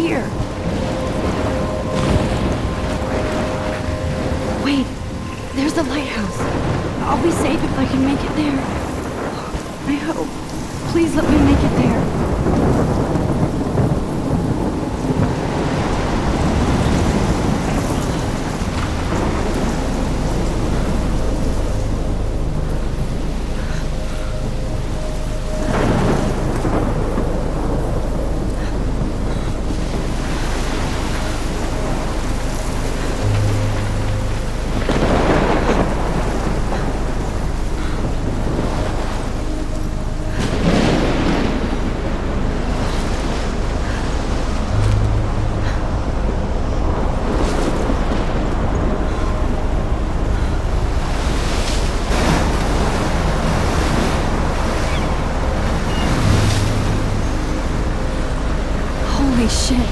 here. Wait, there's the lighthouse. I'll be safe if I can make it there. I hope. Please let me make it there. Holy shit.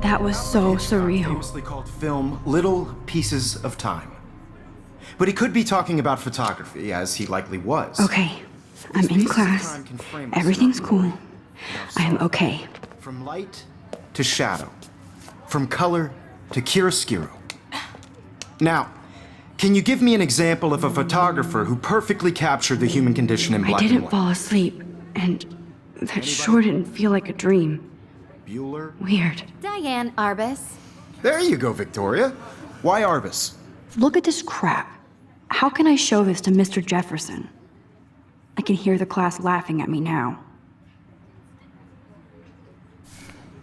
That was so surreal. Famously called film Little Pieces of Time. But he could be talking about photography, as he likely was. Okay, I'm in class. Everything's cool. I'm okay. From light to shadow. From color to chiaroscuro. Now, can you give me an example of a photographer who perfectly captured the human condition in black and I didn't white? fall asleep, and that sure didn't feel like a dream. Bueller? Weird. Diane Arbus. There you go, Victoria. Why Arbus? Look at this crap. How can I show this to Mr. Jefferson? I can hear the class laughing at me now.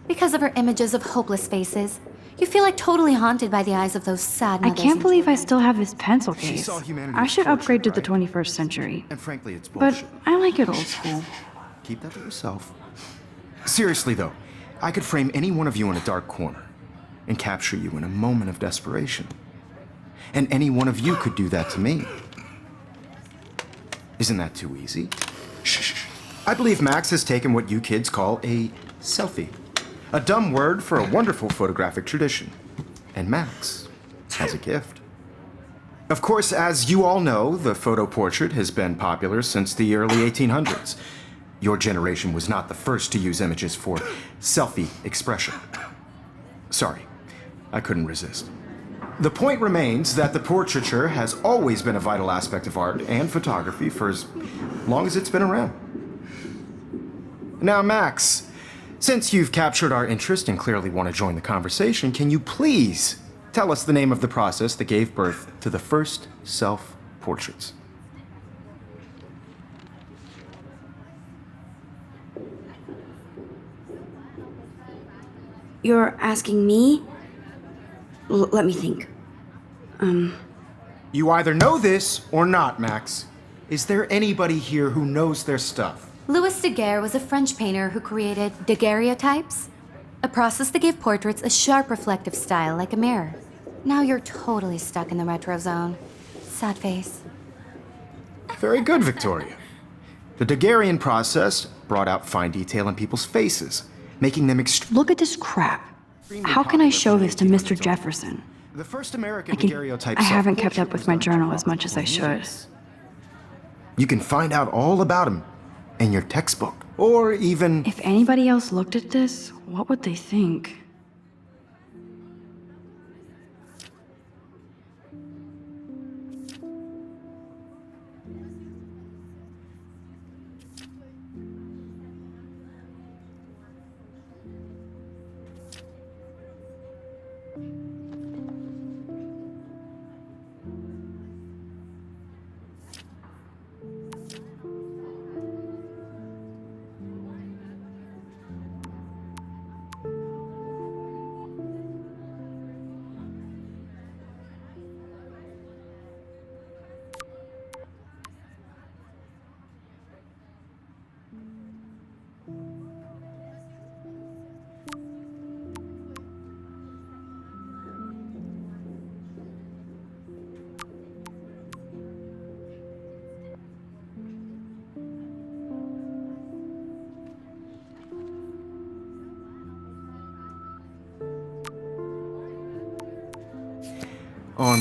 Because of her images of hopeless faces, you feel like totally haunted by the eyes of those sad I mothers. can't and believe I children. still have this pencil She case. saw humanity I as should torture, upgrade to the right? 21st century. And frankly, it's But bullshit. I like it old school. Keep that to yourself. Seriously, though, I could frame any one of you in a dark corner and capture you in a moment of desperation. And any one of you could do that to me. Isn't that too easy? Shh. I believe Max has taken what you kids call a selfie. A dumb word for a wonderful photographic tradition. And Max has a gift. Of course, as you all know, the photo portrait has been popular since the early 1800s. Your generation was not the first to use images for selfie expression. Sorry, I couldn't resist. The point remains that the portraiture has always been a vital aspect of art and photography for as long as it's been around. Now, Max, since you've captured our interest and clearly want to join the conversation, can you please tell us the name of the process that gave birth to the first self-portraits? You're asking me? Let me think. You either know this or not, Max. Is there anybody here who knows their stuff? Louis Daguerre was a French painter who created daguerreotypes, a process that gave portraits a sharp reflective style like a mirror. Now you're totally stuck in the retro zone. Sad face. Very good, Victoria. The Daguerrean process brought out fine detail in people's faces, making them extremely Look at this crap. How can I show this to Mr. Jefferson? The first American daguerreotype I haven't kept self-portrait up with was my done journal as much as I 20 should. years. You can find out all about him in your textbook, or even... If anybody else looked at this, what would they think?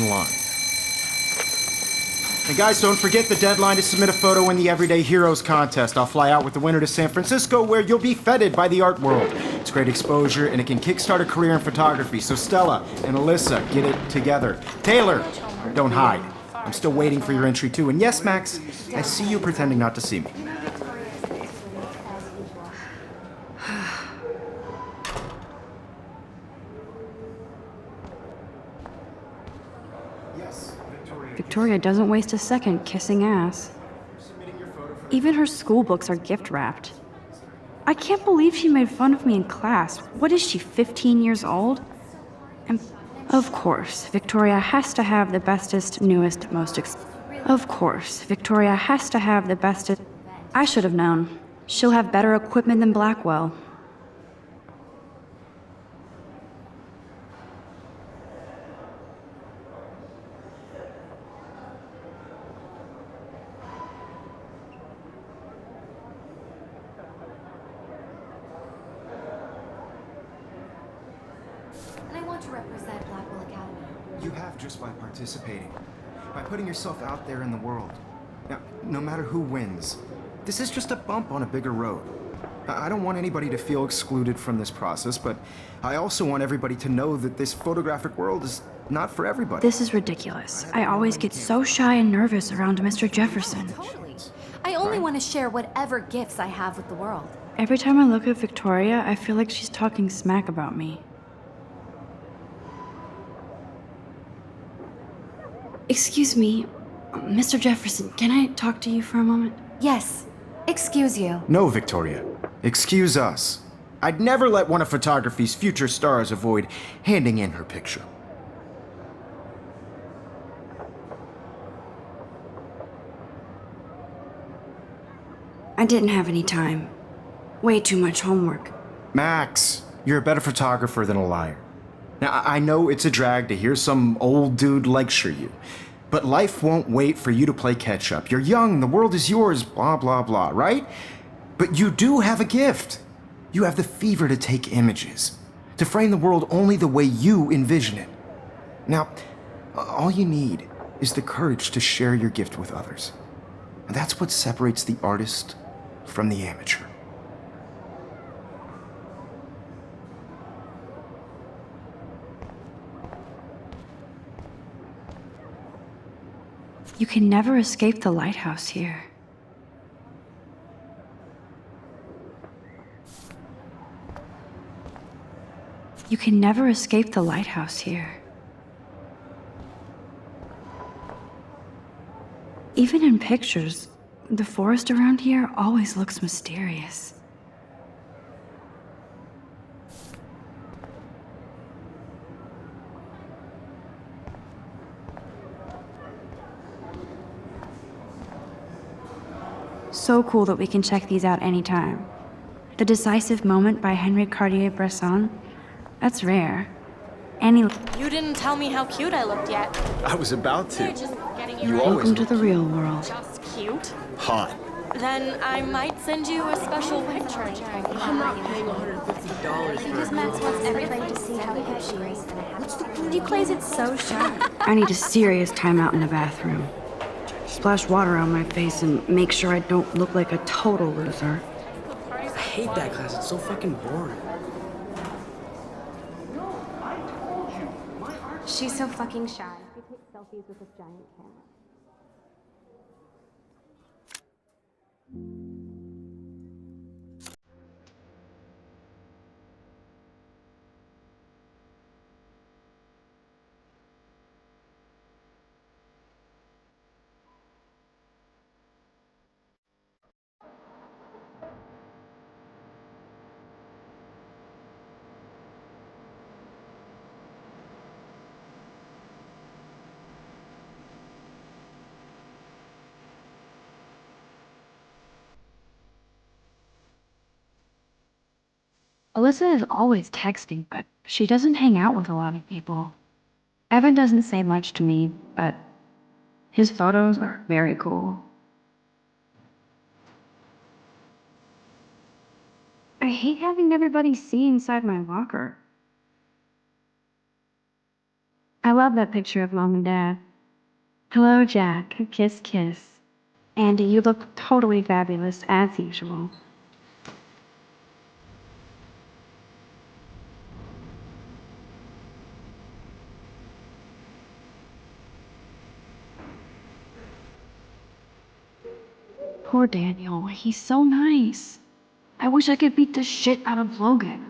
online. And guys, don't forget the deadline to submit a photo in the Everyday Heroes contest. I'll fly out with the winner to San Francisco, where you'll be feted by the art world. It's great exposure, and it can kickstart a career in photography. So Stella and Alyssa, get it together. Taylor, don't hide. I'm still waiting for your entry too. And yes, Max, I see you pretending not to see me. Victoria doesn't waste a second kissing ass. Even her school books are gift wrapped. I can't believe she made fun of me in class. What is she, 15 years old? And of course, Victoria has to have the bestest, newest, most Of course, Victoria has to have the bestest. I should have known. She'll have better equipment than Blackwell. And I want to represent Blackwell Academy. You have just by participating, by putting yourself out there in the world. Now, no matter who wins, this is just a bump on a bigger road. I don't want anybody to feel excluded from this process, but I also want everybody to know that this photographic world is not for everybody. This is ridiculous. I always get so shy and nervous around Mr. Jefferson. Totally. I only want to share whatever gifts I have with the world. Every time I look at Victoria, I feel like she's talking smack about me. Excuse me, Mr. Jefferson, can I talk to you for a moment? Yes. Excuse you. No, Victoria. Excuse us. I'd never let one of photography's future stars avoid handing in her picture. I didn't have any time. Way too much homework. Max, you're a better photographer than a liar. Now, I know it's a drag to hear some old dude lecture you, but life won't wait for you to play catch-up. You're young, the world is yours, blah, blah, blah, right? But you do have a gift. You have the fever to take images, to frame the world only the way you envision it. Now, all you need is the courage to share your gift with others. And that's what separates the artist from the amateur. You can never escape the lighthouse here. You can never escape the lighthouse here. Even in pictures, the forest around here always looks mysterious. So cool that we can check these out anytime. The Decisive Moment by Henry Cartier-Bresson. That's rare. Any. You didn't tell me how cute I looked yet. I was about to. You're just getting You ready. always Welcome to the real world. Just cute. hot. Then I might send you a special picture. I'm not paying $150 Because Max wants everybody to see how hip she is. He plays it so sharp. I need a serious timeout in the bathroom. Splash water on my face and make sure I don't look like a total loser. I hate that class. It's so fucking boring. She's so fucking shy. She takes selfies with this giant camera. Alyssa is always texting, but she doesn't hang out with a lot of people. Evan doesn't say much to me, but his photos are very cool. I hate having everybody see inside my locker. I love that picture of Mom and Dad. Hello, Jack. Kiss, kiss. Andy, you look totally fabulous, as usual. Poor Daniel. He's so nice. I wish I could beat the shit out of Logan.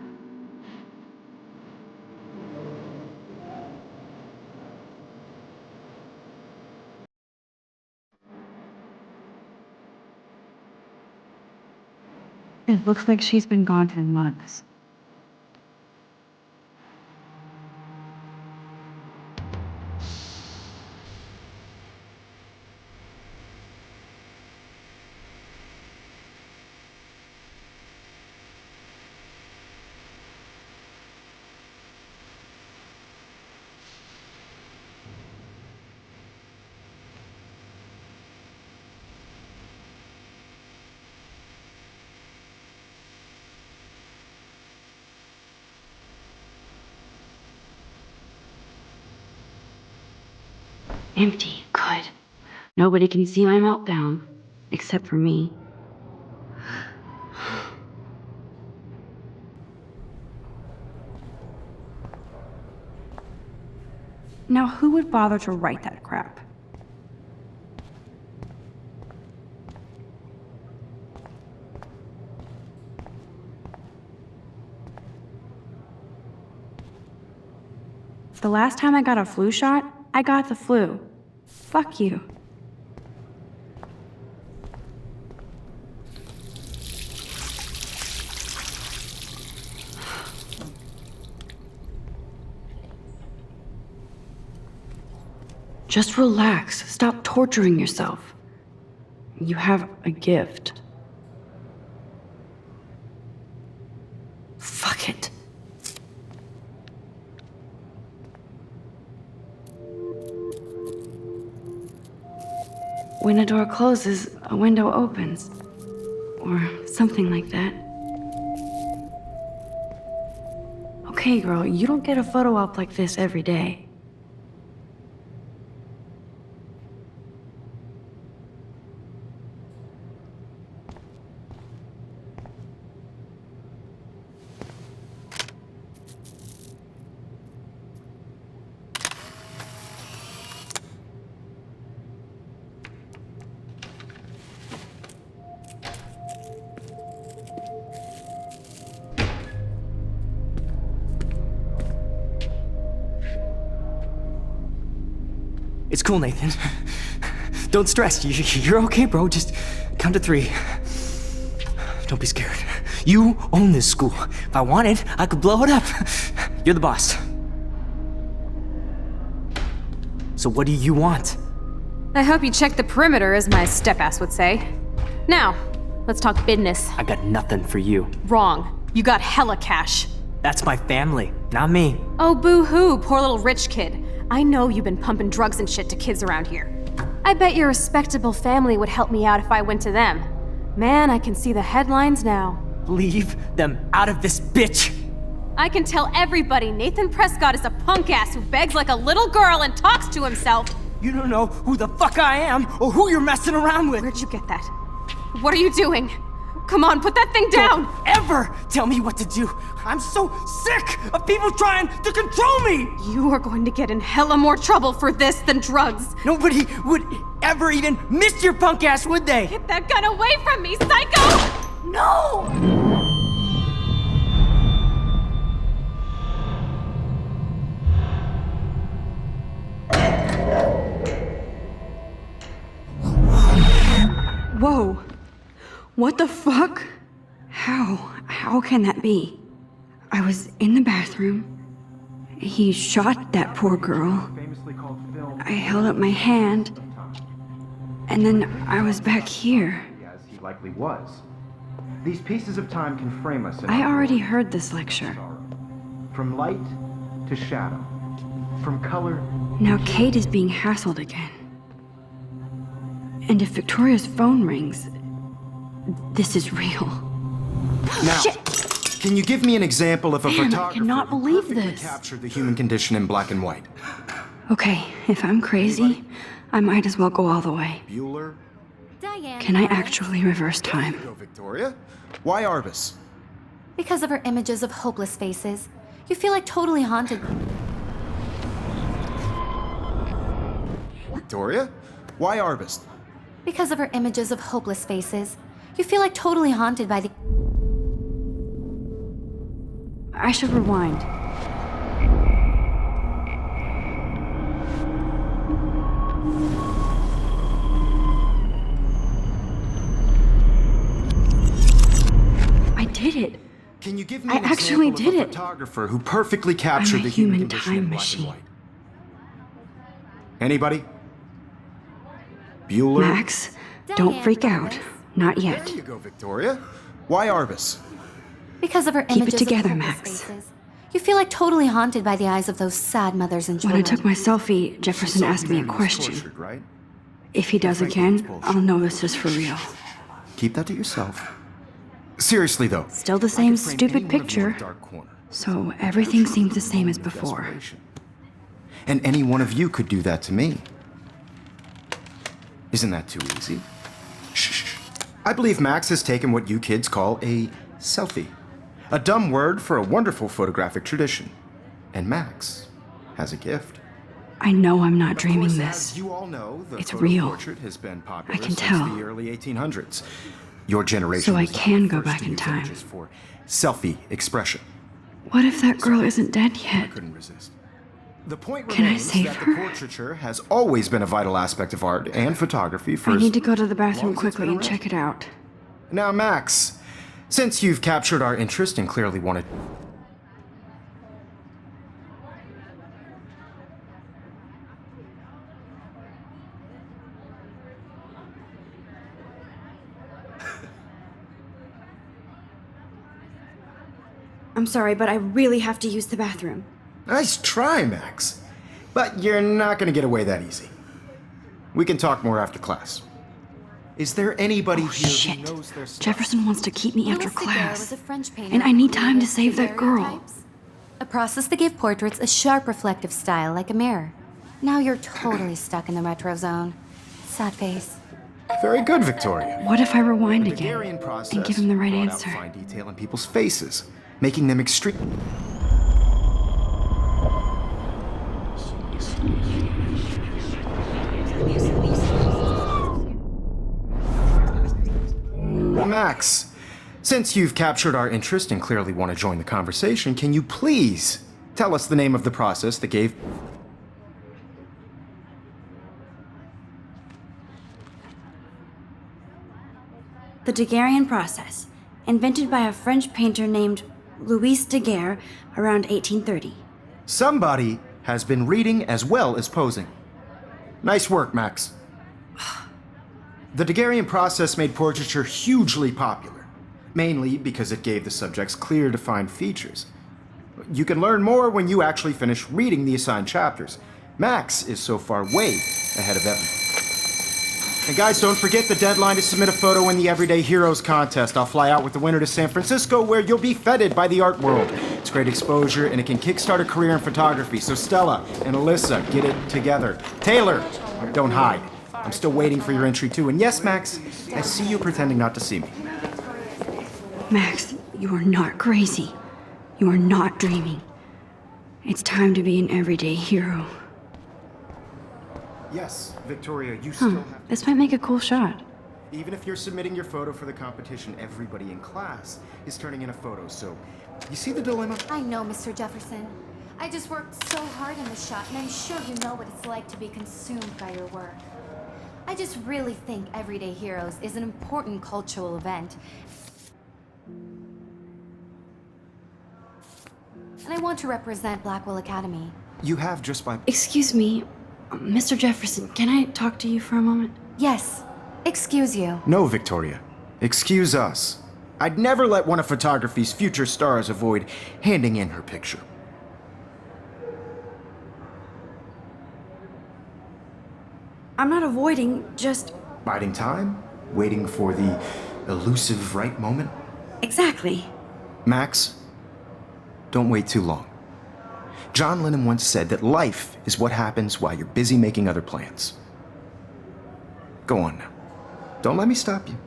It looks like she's been gone for months. Empty. Good. Nobody can see my meltdown. Except for me. Now, who would bother to write that crap? The last time I got a flu shot, I got the flu. Fuck you. Just relax. Stop torturing yourself. You have a gift. Fuck it. When a door closes, a window opens. Or something like that. Okay, girl, you don't get a photo op like this every day. It's cool, Nathan. Don't stress. You're okay, bro. Just count to 3. Don't be scared. You own this school. If I wanted, I could blow it up. You're the boss. So what do you want? I hope you checked the perimeter, as my step-ass would say. Now, let's talk business. I got nothing for you. Wrong. You got hella cash. That's my family, not me. Oh, boo-hoo, poor little rich kid. I know you've been pumping drugs and shit to kids around here. I bet your respectable family would help me out if I went to them. Man, I can see the headlines now. Leave them out of this bitch! I can tell everybody Nathan Prescott is a punk ass who begs like a little girl and talks to himself. You don't know who the fuck I am or who you're messing around with. Where'd you get that? What are you doing? Come on, put that thing down! Don't ever tell me what to do. I'm so sick of people trying to control me! You are going to get in hella more trouble for this than drugs. Nobody would ever even miss your punk ass, would they? Get that gun away from me, psycho! No! Whoa. What the fuck? How can that be? I was in the bathroom. He shot that poor girl. I held up my hand. And then I was back here. As he likely was. These pieces of time can frame us in I our already world. heard this lecture. From light to shadow. From color. Now Kate is being hassled again. And if Victoria's phone rings, this is real. Now, Shit! can you give me an example of a Damn, I photographer cannot who believe perfectly this. captured the human condition in black and white? Okay, if I'm crazy, I might as well go all the way. Bueller? Diane. Can I Lawrence. actually reverse There time? you go, Victoria. Why Arbus? Because of her images of hopeless faces, you feel like totally haunted. Victoria? Why Arbus? Because of her images of hopeless faces, you feel like totally haunted by the. I should rewind. I did it. Can you give me I an actually example did of a it. photographer who perfectly I'm captured a the human human condition time in black and machine. white? Anybody? Bueller? Max, don't Diane freak out. Lawrence. Not yet. There you go, Victoria. Why Arbus? Because of her Keep it images together, of hopeless Max. faces, you feel like totally haunted by the eyes of those sad mothers and When I children. took my selfie, Jefferson asked me a Man was question. tortured, right? If he does Frankly, it's again, bullshit. I'll know this is for real. Keep that to yourself. Seriously, though. Still the I same could frame stupid any one of you in picture. a dark corner. So everything seems the same as Moment of before. desperation. And any one of you could do that to me. Isn't that too easy? Shh. I believe Max has taken what you kids call a selfie. A dumb word for a wonderful photographic tradition. And Max has a gift. I know I'm not Of dreaming course, this. As you all know, the It's photo real. portrait has been popular I can since tell. the early 1800s. Your generation So I was not can the go first back to in use time. images for selfie expression. What if that girl isn't dead I yet? couldn't resist. The point Can I remains save that her? the portraiture has always been a vital aspect of art and photography for I as need to go to the long bathroom as it's quickly been and around. check it out. Now, Max, since you've captured our interest and clearly wanted... I'm sorry, but I really have to use the bathroom. Nice try, Max. But you're not going to get away that easy. We can talk more after class. Is there anybody here Shit. who knows their stuff? Jefferson wants to keep me after Louis Daguerre was class. a French painter And I who need time to created save that girl. daguerreotypes, a process that gave portraits a sharp reflective style like a mirror. Now you're totally stuck in the retro zone. Sad face. Very good, Victoria. What if I rewind The again Daguerrean process and give him the right brought out answer? fine detail in people's faces, making them extreme. Max, since you've captured our interest and clearly want to join the conversation, can you please tell us the name of the process that gave... The Daguerrean process, invented by a French painter named Louis Daguerre around 1830. Somebody has been reading as well as posing. Nice work, Max. The Daguerrean process made portraiture hugely popular, mainly because it gave the subjects clear, defined features. You can learn more when you actually finish reading the assigned chapters. Max is so far way ahead of everyone. And guys, don't forget the deadline to submit a photo in the Everyday Heroes contest. I'll fly out with the winner to San Francisco, where you'll be feted by the art world. It's great exposure, and it can kickstart a career in photography. So Stella and Alyssa, get it together. Taylor, don't hide. I'm still waiting for your entry too. And yes, Max, I see you pretending not to see me. Max, you are not crazy. You are not dreaming. It's time to be an everyday hero. Yes, Victoria, you still have... This might make a cool shot. Even if you're submitting your photo for the competition, everybody in class is turning in a photo. So, you see the dilemma? I know, Mr. Jefferson. I just worked so hard in the shot, and I'm sure you know what it's like to be consumed by your work. I just really think Everyday Heroes is an important cultural event. And I want to represent Blackwell Academy. You have just by... Excuse me, Mr. Jefferson, can I talk to you for a moment? Yes, excuse you. No, Victoria. Excuse us. I'd never let one of photography's future stars avoid handing in her picture. I'm not avoiding, just... Biding time? Waiting for the elusive right moment? Exactly. Max, don't wait too long. John Lennon once said that life is what happens while you're busy making other plans. Go on now. Don't let me stop you.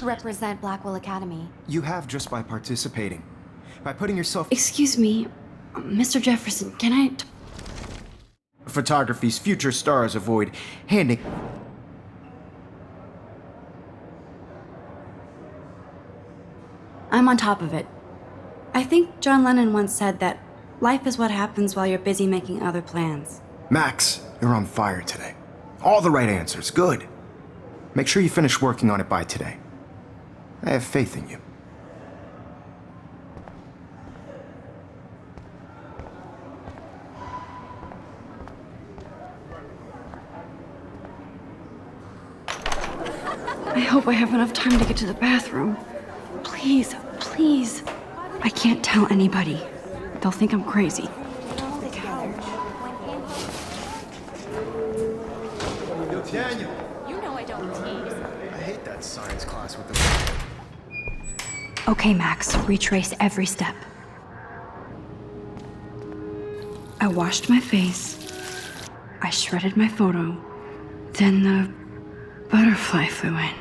Represent Blackwell Academy. You have just by participating. By putting yourself... Excuse me, Mr. Jefferson, can I... Photography's future stars avoid handing... I'm on top of it. I think John Lennon once said that life is what happens while you're busy making other plans. Max, you're on fire today. All the right answers. Good. Make sure you finish working on it by today. I have faith in you. I hope I have enough time to get to the bathroom. Please, please. I can't tell anybody. They'll think I'm crazy. Daniel! You know I don't tease. I hate that science class with the... Okay, Max, retrace every step. I washed my face. I shredded my photo. Then the butterfly flew in.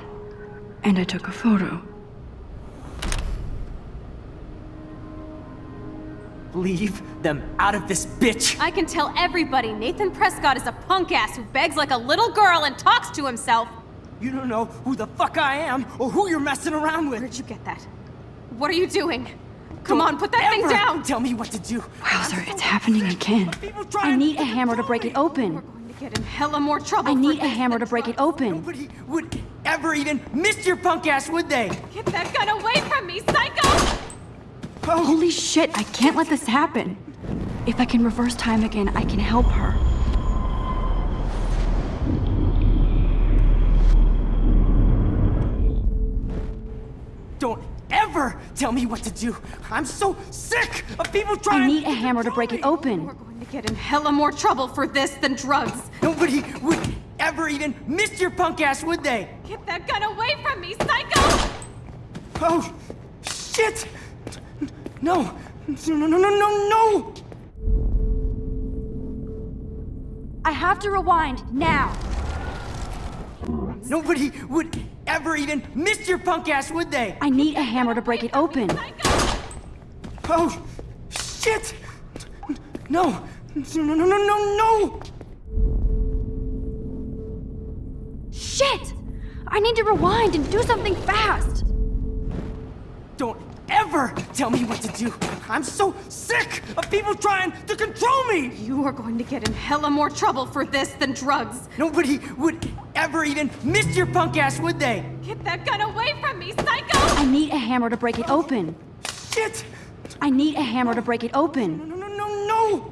And I took a photo. Leave them out of this bitch! I can tell everybody Nathan Prescott is a punk ass who begs like a little girl and talks to himself. You don't know who the fuck I am or who you're messing around with. Where'd you get that? What are you doing? Come on, put that thing Ever down! Tell me what to do. Wowzer, it's happening again. I need a hammer to break it We're open. going to get in hella more trouble. I for need a this hammer than to break it drugs. open. Nobody would ever even miss your punk ass, would they? Get that gun away from me, psycho! Oh, Holy shit, I can't let this happen. If I can reverse time again, I can help her. don't ever tell me what to do. I'm so sick of people trying. I need a hammer to break it We're open. going to get in hella more trouble for this than drugs. Nobody would ever even miss your punk ass, would they? Get that gun away from me, psycho! Oh, shit! No, no! I have to rewind now. Nobody would ever even miss your punk ass, would they? I need a hammer to break it open. Psycho! Oh, shit! No, no! Shit! I need to rewind and do something fast. Don't ever tell me what to do. I'm so sick of people trying to control me. You are going to get in hella more trouble for this than drugs. Nobody would ever even miss your punk ass, would they? Get that gun away from me, psycho! I need a hammer to break it open. Shit! I need a hammer to break it open. No!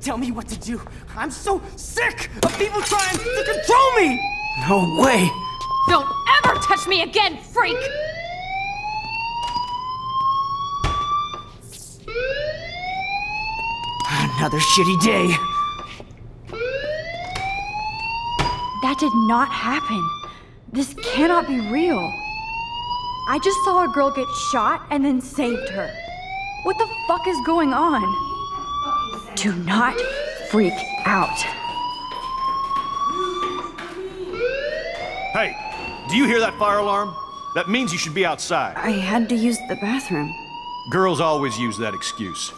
Tell me what to do. I'm so sick of people trying to control me! No way! Don't ever touch me again, freak! Another shitty day. That did not happen. This cannot be real. I just saw a girl get shot and then saved her. What the fuck is going on? Do not freak out. Hey, do you hear that fire alarm? That means you should be outside. I had to use the bathroom. Girls always use that excuse.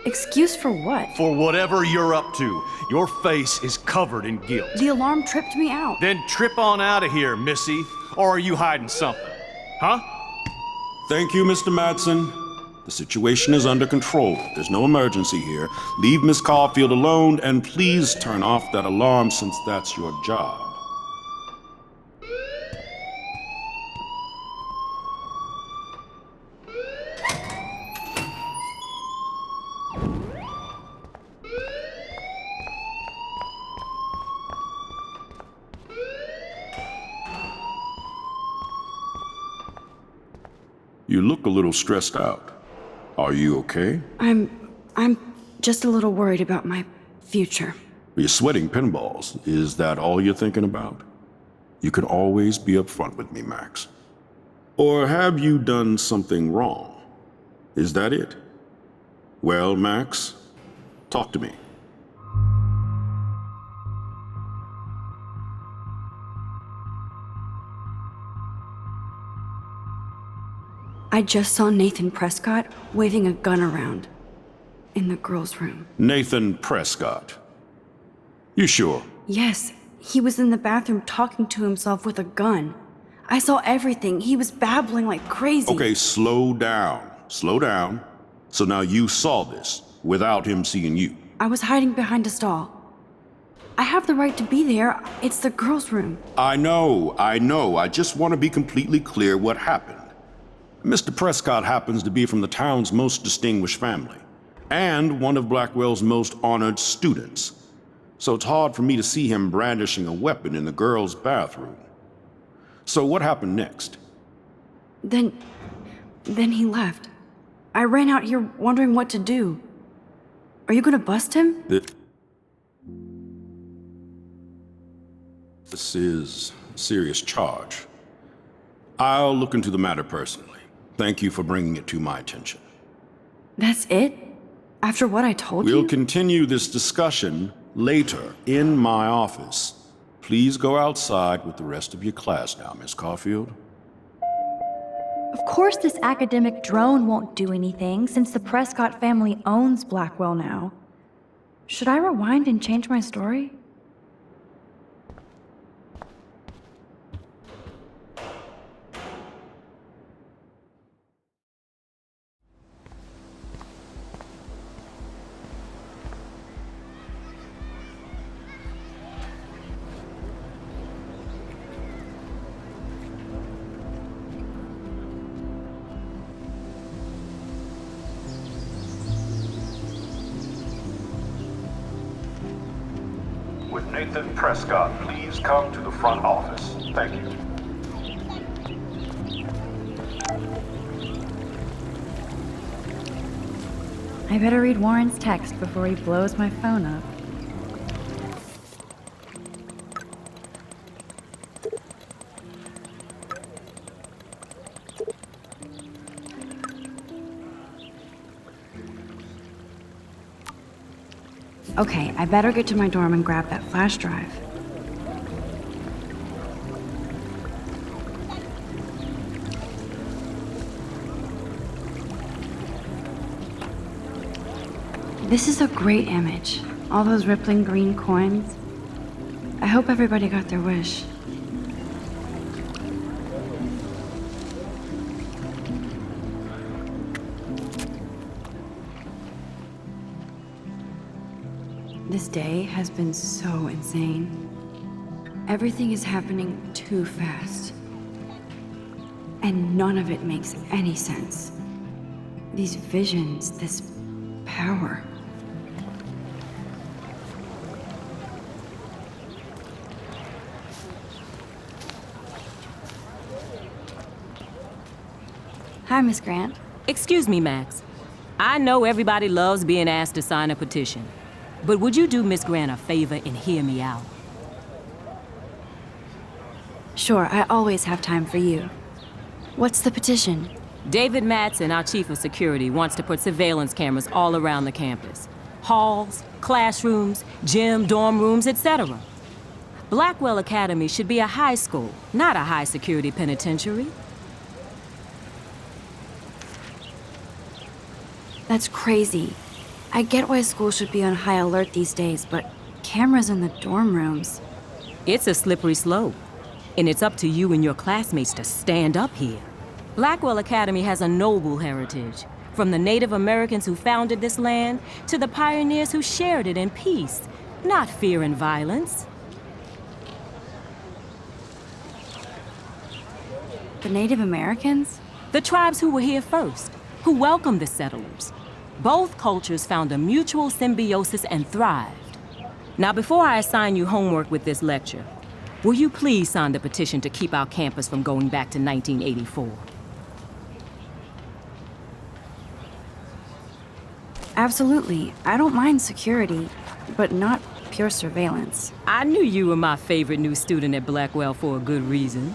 Excuse for what? For whatever you're up to, your face is covered in guilt. The alarm tripped me out. Then trip on out of here, Missy. Or are you hiding something? Huh? Thank you, Mr. Madsen. The situation is under control. There's no emergency here. Leave Miss Caulfield alone, and please turn off that alarm since that's your job. You look a little stressed out. Are you okay? I'm just a little worried about my future. You're sweating pinballs. Is that all you're thinking about? You can always be upfront with me, Max. Or have you done something wrong? Is that it? Well, Max, talk to me. I just saw Nathan Prescott waving a gun around in the girls' room. Nathan Prescott. You sure? Yes, he was in the bathroom talking to himself with a gun. I saw everything. He was babbling like crazy. Okay, slow down. Slow down. So now you saw this without him seeing you. I was hiding behind a stall. I have the right to be there. It's the girls' room. I know. I just want to be completely clear what happened. Mr. Prescott happens to be from the town's most distinguished family, and one of Blackwell's most honored students. So it's hard for me to see him brandishing a weapon in the girls' bathroom. So what happened next? Then he left. I ran out here wondering what to do. Are you gonna bust him? This is a serious charge. I'll look into the matter personally. Thank you for bringing it to my attention. That's it? After what I told you? We'll continue this discussion later in my office. Please go outside with the rest of your class now, Miss Caulfield. Of course this academic drone won't do anything since the Prescott family owns Blackwell now. Should I rewind and change my story? With Nathan Prescott, please come to the front office. Thank you. I better read Warren's text before he blows my phone up. Okay, I better get to my dorm and grab that flash drive. This is a great image. All those rippling green coins. I hope everybody got their wish. This day has been so insane. Everything is happening too fast. And none of it makes any sense. These visions, this power. Hi, Miss Grant. Excuse me, Max. I know everybody loves being asked to sign a petition. But would you do Miss Grant a favor and hear me out? Sure, I always have time for you. What's the petition? David Madsen, our chief of security, wants to put surveillance cameras all around the campus. Halls, classrooms, gym, dorm rooms, etc. Blackwell Academy should be a high school, not a high-security penitentiary. That's crazy. I get why school should be on high alert these days, but cameras in the dorm rooms. It's a slippery slope, and it's up to you and your classmates to stand up here. Blackwell Academy has a noble heritage, from the Native Americans who founded this land to the pioneers who shared it in peace, not fear and violence. The Native Americans? The tribes who were here first, who welcomed the settlers. Both cultures found a mutual symbiosis and thrived. Now, before I assign you homework with this lecture, will you please sign the petition to keep our campus from going back to 1984? Absolutely. I don't mind security, but not pure surveillance. I knew you were my favorite new student at Blackwell for a good reason.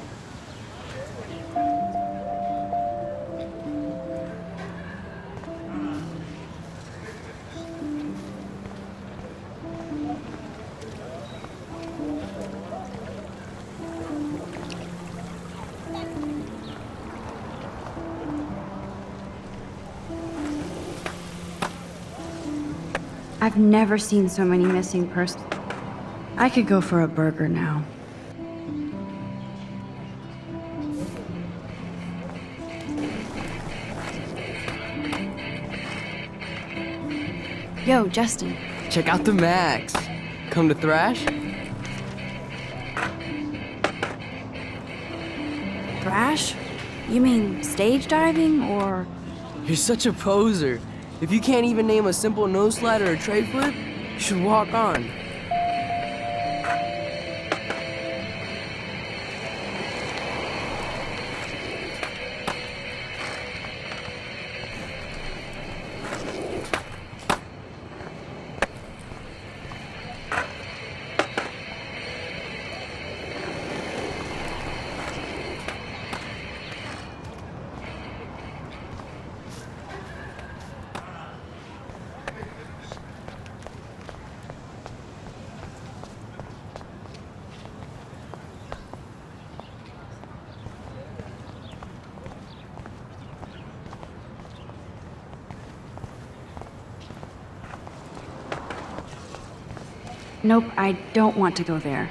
I've never seen so many missing persons. I could go for a burger now. Yo, Justin. Check out the Max. Come to thrash? Thrash? You mean stage diving, or...? You're such a poser. If you can't even name a simple nose slide or a tray flip, you should walk on. Nope, I don't want to go there.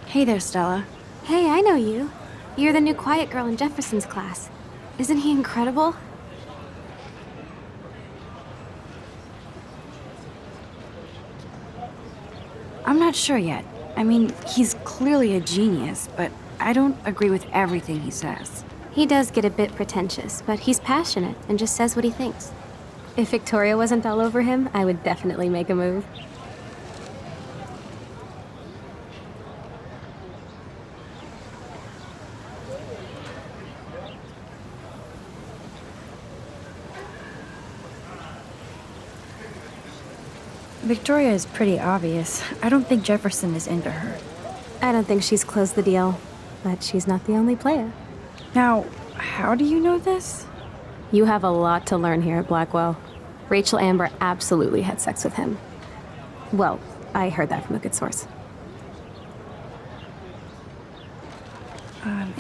Hey there, Stella. Hey, I know you. You're the new quiet girl in Jefferson's class. Isn't he incredible? I'm not sure yet. I mean, he's clearly a genius, but I don't agree with everything he says. He does get a bit pretentious, but he's passionate and just says what he thinks. If Victoria wasn't all over him, I would definitely make a move. Victoria is pretty obvious. I don't think Jefferson is into her. I don't think she's closed the deal, but she's not the only player. Now, how do you know this? You have a lot to learn here at Blackwell. Rachel Amber absolutely had sex with him. Well, I heard that from a good source.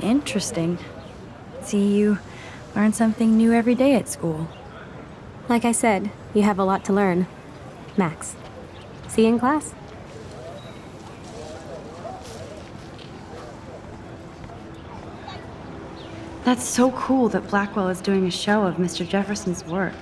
Interesting. See, you learn something new every day at school. Like I said, you have a lot to learn. Max, see you in class. That's so cool that Blackwell is doing a show of Mr. Jefferson's work.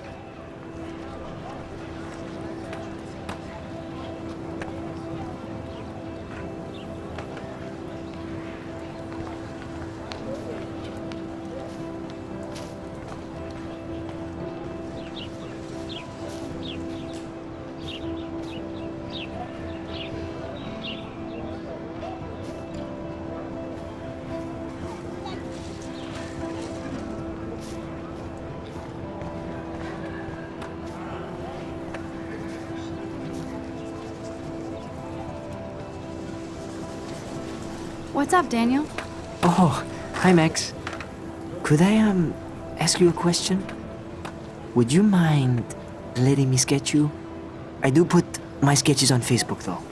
What's up, Daniel? Oh, hi, Max. Could I, ask you a question? Would you mind letting me sketch you? I do put my sketches on Facebook, though.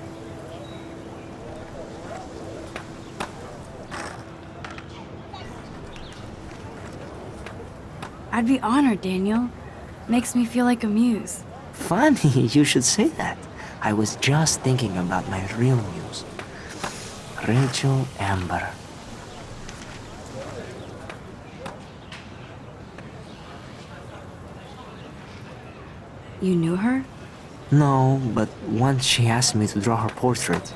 I'd be honored, Daniel. Makes me feel like a muse. Funny, you should say that. I was just thinking about my real muse. Rachel Amber. You knew her? No, but once she asked me to draw her portrait.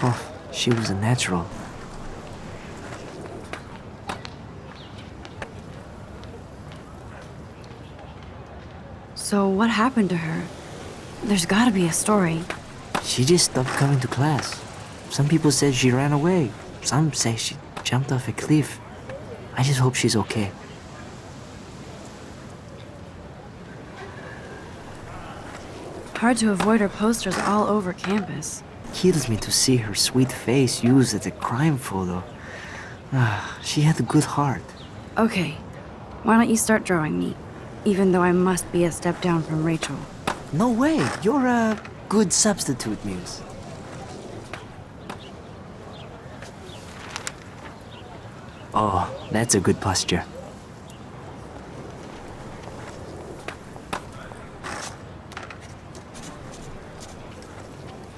Oh, she was a natural. So what happened to her? There's gotta be a story. She just stopped coming to class. Some people said she ran away. Some say she jumped off a cliff. I just hope she's okay. Hard to avoid her posters all over campus. Kills me to see her sweet face used as a crime photo. She had a good heart. Okay, why don't you start drawing me? Even though I must be a step down from Rachel. No way, you're a good substitute, Muse. Oh, that's a good posture.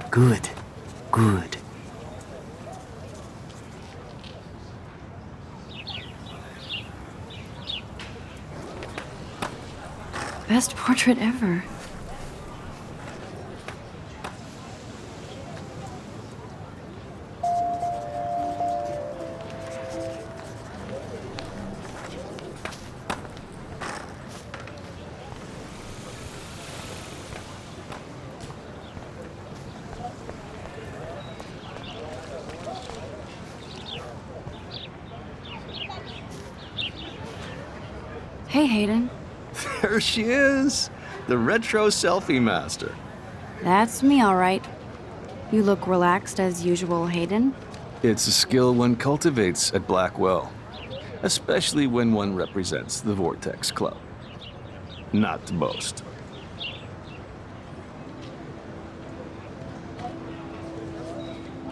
Good, good. Best portrait ever. Hey, Hayden. There she is, the retro selfie master. That's me, all right. You look relaxed as usual, Hayden. It's a skill one cultivates at Blackwell, especially when one represents the Vortex Club. Not to boast.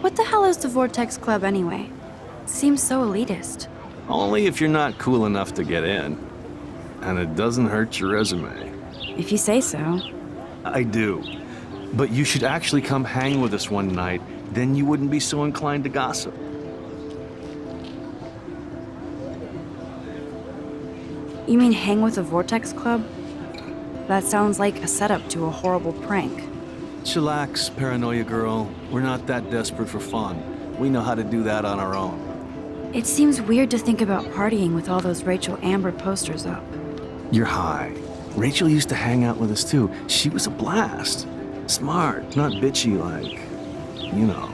What the hell is the Vortex Club anyway? Seems so elitist. Only if you're not cool enough to get in. And it doesn't hurt your resume. If you say so. I do. But you should actually come hang with us one night, then you wouldn't be so inclined to gossip. You mean hang with the Vortex Club? That sounds like a setup to a horrible prank. Chillax, paranoia girl. We're not that desperate for fun. We know how to do that on our own. It seems weird to think about partying with all those Rachel Amber posters up. You're high. Rachel used to hang out with us too. She was a blast. Smart, not bitchy like, you know.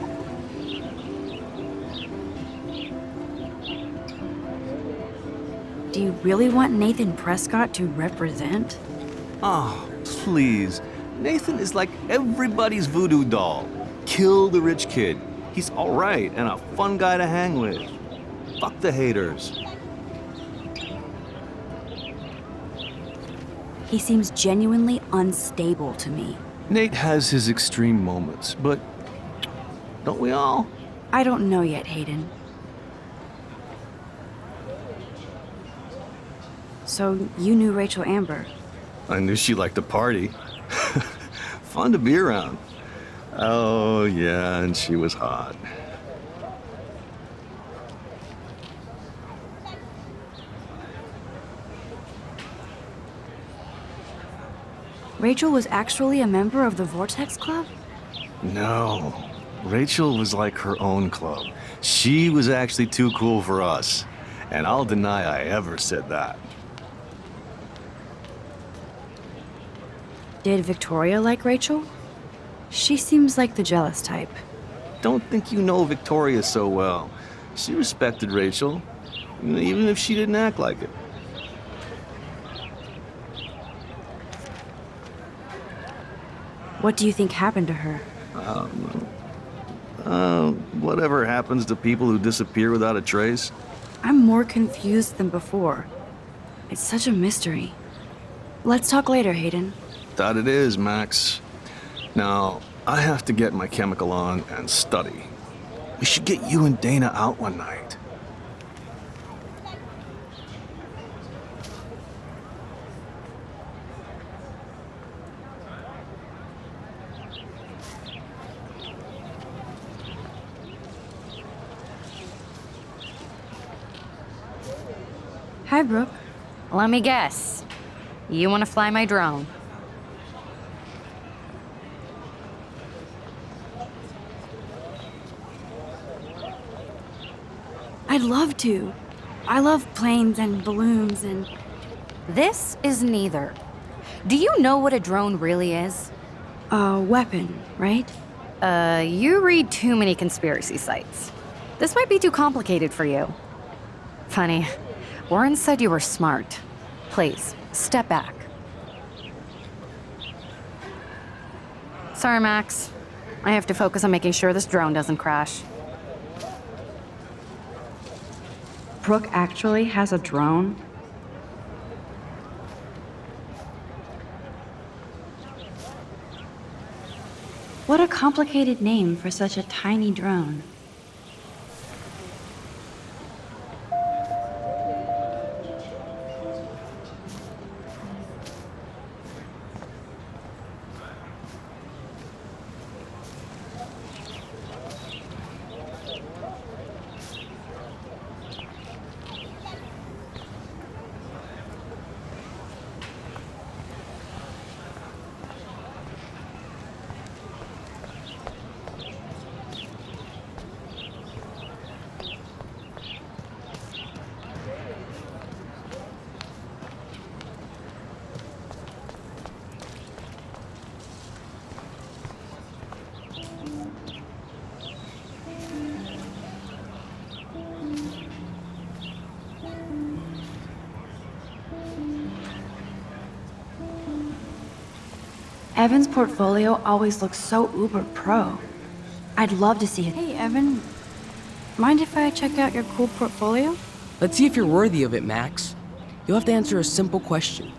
Do you really want Nathan Prescott to represent? Oh, please. Nathan is like everybody's voodoo doll. Kill the rich kid. He's all right and a fun guy to hang with. Fuck the haters. He seems genuinely unstable to me. Nate has his extreme moments, but don't we all? I don't know yet, Hayden. So you knew Rachel Amber? I knew she liked to party. Fun to be around. Oh, yeah, and she was hot. Rachel was actually a member of the Vortex Club? No. Rachel was like her own club. She was actually too cool for us. And I'll deny I ever said that. Did Victoria like Rachel? She seems like the jealous type. Don't think you know Victoria so well. She respected Rachel, even if she didn't act like it. What do you think happened to her? Whatever happens to people who disappear without a trace. I'm more confused than before. It's such a mystery. Let's talk later, Hayden. That it is, Max. Now, I have to get my chemical on and study. We should get you and Dana out one night. Hi, Brooke. Let me guess. You want to fly my drone? I'd love to. I love planes and balloons and... This is neither. Do you know what a drone really is? A weapon, right? You read too many conspiracy sites. This might be too complicated for you. Funny, Warren said you were smart. Please, step back. Sorry, Max. I have to focus on making sure this drone doesn't crash. Brooke actually has a drone? What a complicated name for such a tiny drone. Evan's portfolio always looks so uber pro. I'd love to see it. Hey, Evan. Mind if I check out your cool portfolio? Let's see if you're worthy of it, Max. You'll have to answer a simple question.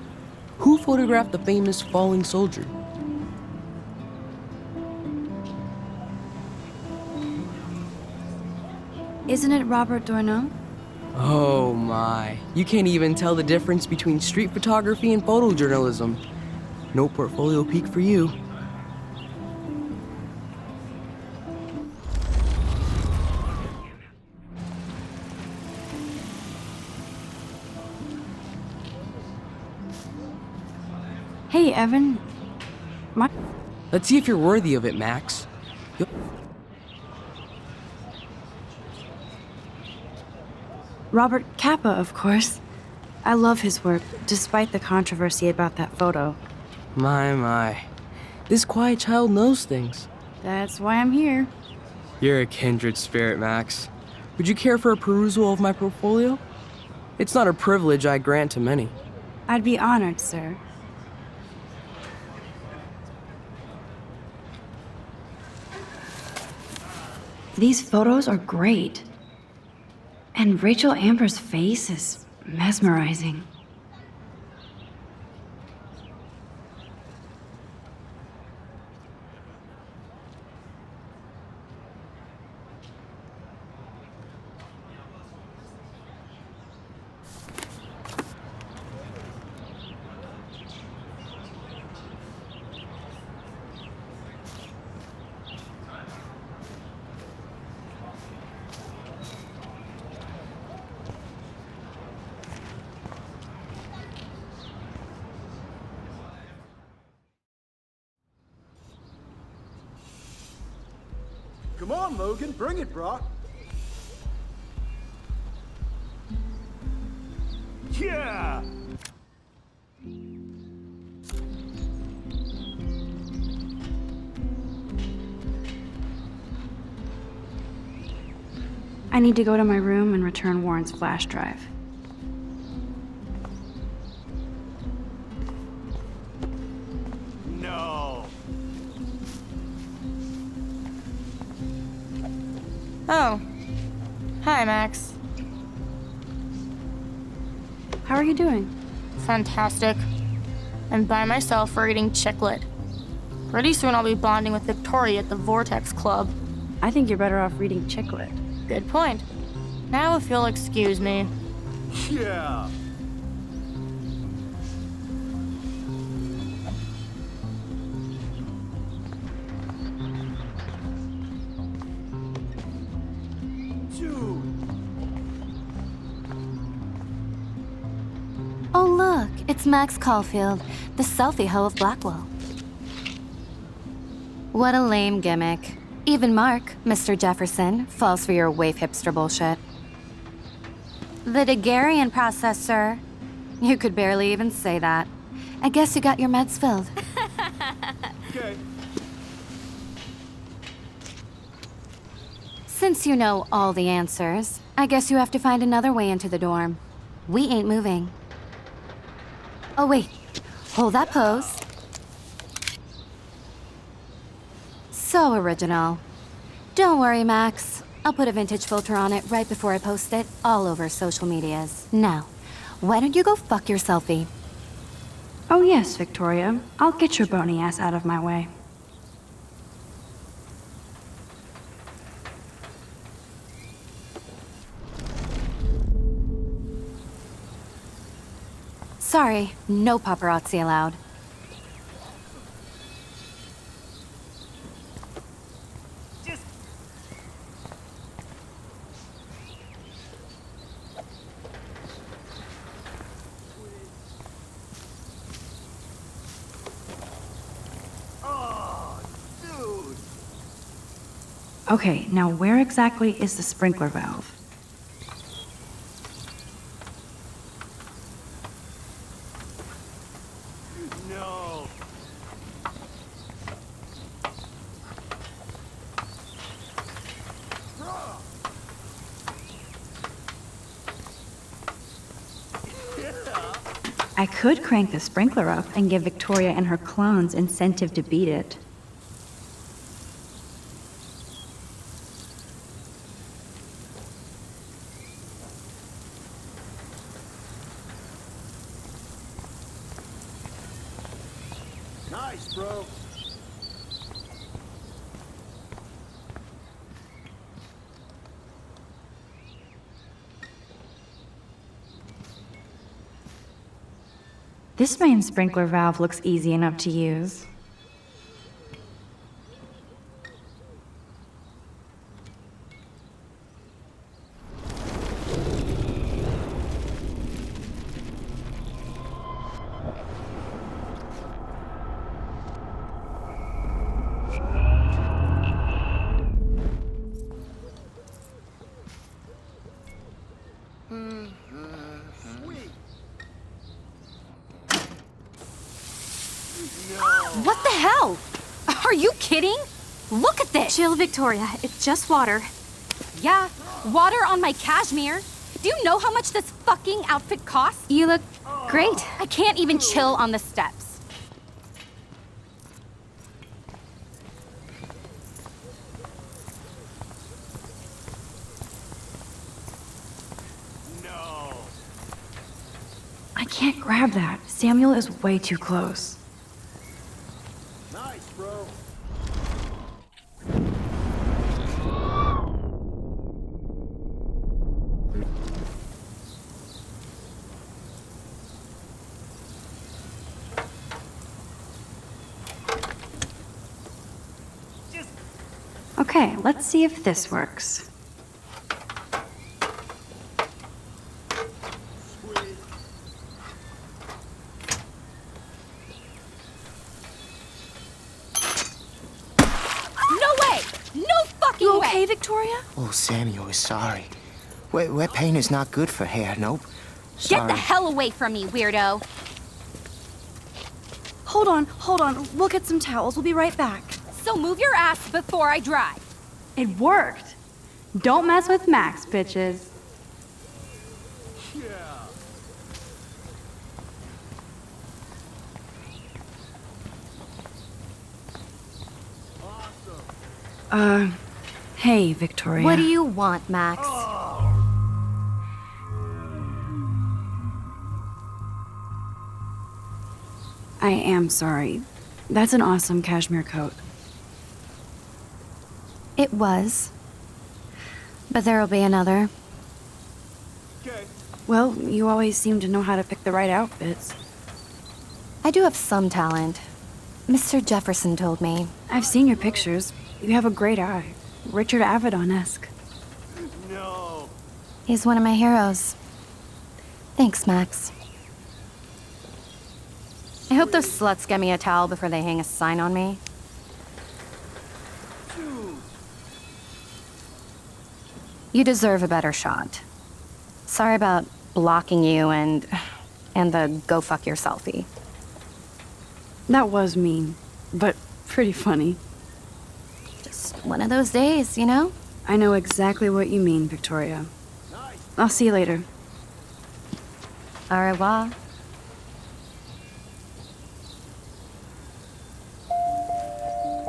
Who photographed the famous falling soldier? Isn't it Robert Doisneau? Oh my. You can't even tell the difference between street photography and photojournalism. No portfolio peek for you. Hey, Evan. Let's see if you're worthy of it, Max. Robert Capa, of course. I love his work, despite the controversy about that photo. My. This quiet child knows things. That's why I'm here. You're a kindred spirit, Max. Would you care for a perusal of my portfolio? It's not a privilege I grant to many. I'd be honored, sir. These photos are great. And Rachel Amber's face is mesmerizing. Come on, Logan, bring it, brah. Yeah! I need to go to my room and return Warren's flash drive. No. Oh. Hi, Max. How are you doing? Fantastic. I'm by myself reading chick lit. Pretty soon I'll be bonding with Victoria at the Vortex Club. I think you're better off reading chick lit. Good point. Now if you'll excuse me. Yeah. Oh look, it's Max Caulfield, the selfie hoe of Blackwell. What a lame gimmick. Even Mark, Mr. Jefferson, falls for your waif hipster bullshit. The Daguerrean process, sir. You could barely even say that. I guess you got your meds filled. Okay. Since you know all the answers, I guess you have to find another way into the dorm. We ain't moving. Oh, wait. Hold that pose. So original. Don't worry, Max. I'll put a vintage filter on it right before I post it all over social medias. Now, why don't you go fuck your selfie? Oh yes, Victoria. I'll get your bony ass out of my way. Sorry, no paparazzi allowed. Okay, now where exactly is the sprinkler valve? No. I could crank the sprinkler up and give Victoria and her clones incentive to beat it. Nice, bro. This main sprinkler valve looks easy enough to use. What the hell? Are you kidding? Look at this! Chill, Victoria. It's just water. Yeah, water on my cashmere. Do you know how much this fucking outfit costs? You look great. I can't even chill on the steps. No. I can't grab that. Samuel is way too close. Nice, bro. Okay, let's see if this works. You okay, Victoria? Oh, Samuel is sorry. Wet paint is not good for hair, nope. Get Sorry. the hell away from me, weirdo. Hold on. We'll get some towels. We'll be right back. So move your ass before I dry. It worked. Don't mess with Max, bitches. Yeah. Awesome. Hey, Victoria. What do you want, Max? I am sorry. That's an awesome cashmere coat. It was. But there'll be another. Okay. Well, you always seem to know how to pick the right outfits. I do have some talent. Mr. Jefferson told me. I've seen your pictures. You have a great eye. Richard Avedon-esque. No. He's one of my heroes. Thanks, Max. I hope those sluts get me a towel before they hang a sign on me. You deserve a better shot. Sorry about blocking you and the go fuck your selfie. That was mean, but pretty funny. Just one of those days, you know? I know exactly what you mean, Victoria. I'll see you later. Au revoir.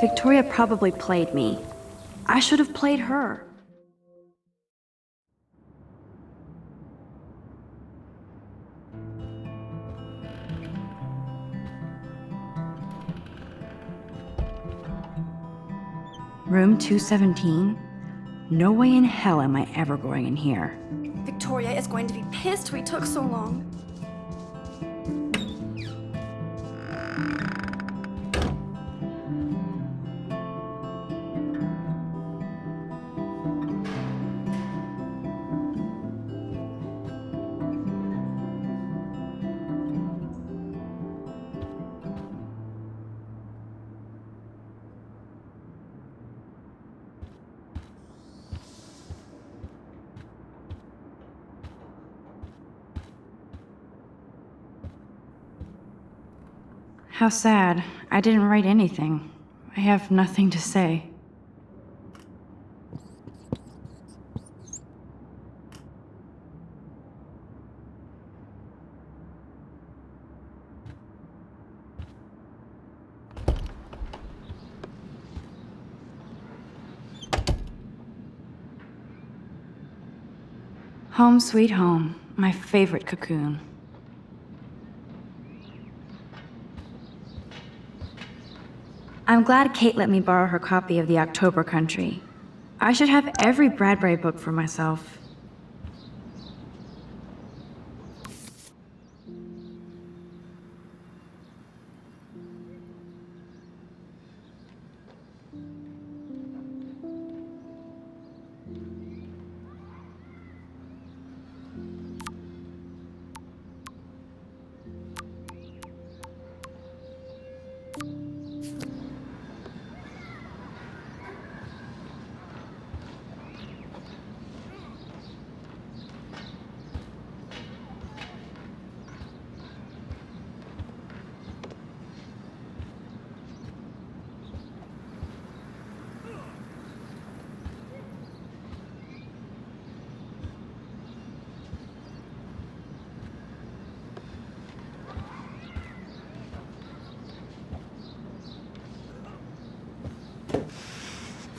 Victoria probably played me. I should have played her. Room 217? No way in hell am I ever going in here. Victoria is going to be pissed we took so long. How sad. I didn't write anything. I have nothing to say. Home sweet home, my favorite cocoon. I'm glad Kate let me borrow her copy of The October Country. I should have every Bradbury book for myself.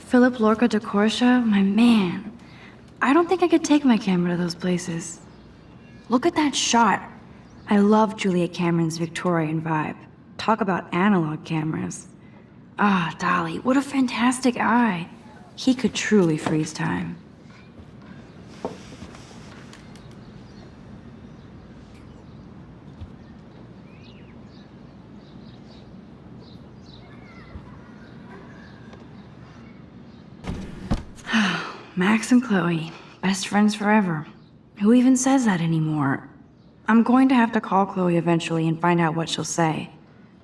Philip Lorca de Corsia, my man. I don't think I could take my camera to those places. Look at that shot. I love Juliet Cameron's Victorian vibe. Talk about analog cameras. Ah, Dolly, what a fantastic eye. He could truly freeze time. Max and Chloe, best friends forever. Who even says that anymore? I'm going to have to call Chloe eventually and find out what she'll say.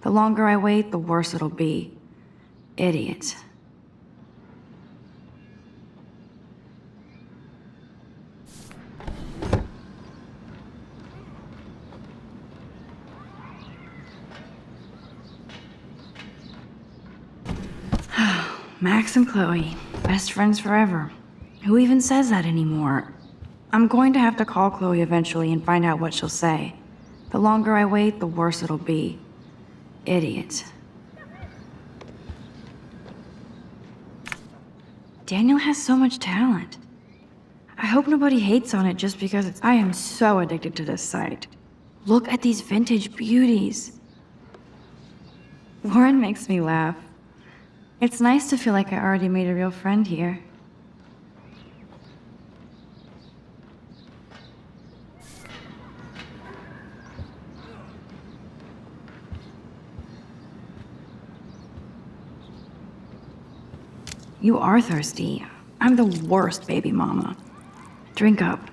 The longer I wait, the worse it'll be. Idiot. Max and Chloe, best friends forever. Who even says that anymore? I'm going to have to call Chloe eventually and find out what she'll say. The longer I wait, the worse it'll be. Idiot. Daniel has so much talent. I hope nobody hates on it just because I am so addicted to this site. Look at these vintage beauties. Warren makes me laugh. It's nice to feel like I already made a real friend here. You are thirsty. I'm the worst baby mama. Drink up.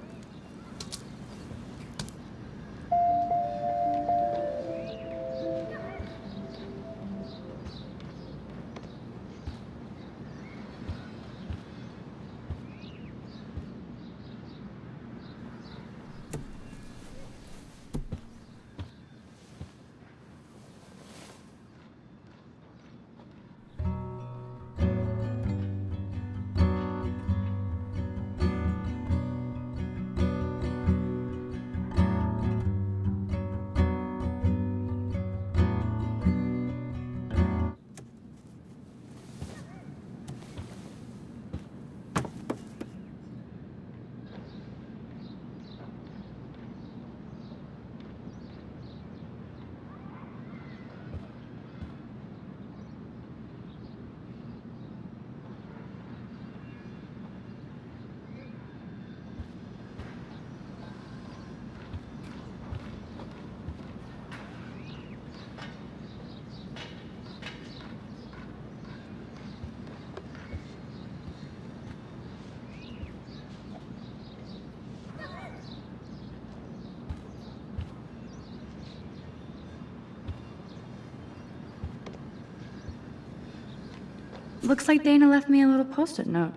Looks like Dana left me a little post-it note.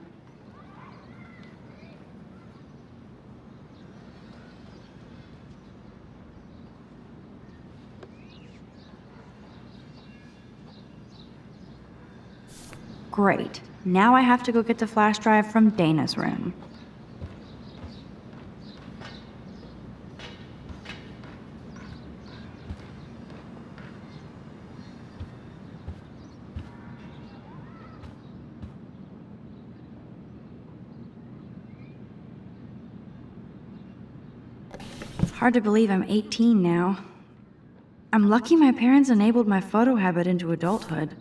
Great. Now I have to go get the flash drive from Dana's room. Hard to believe I'm 18 now. I'm lucky my parents enabled my photo habit into adulthood.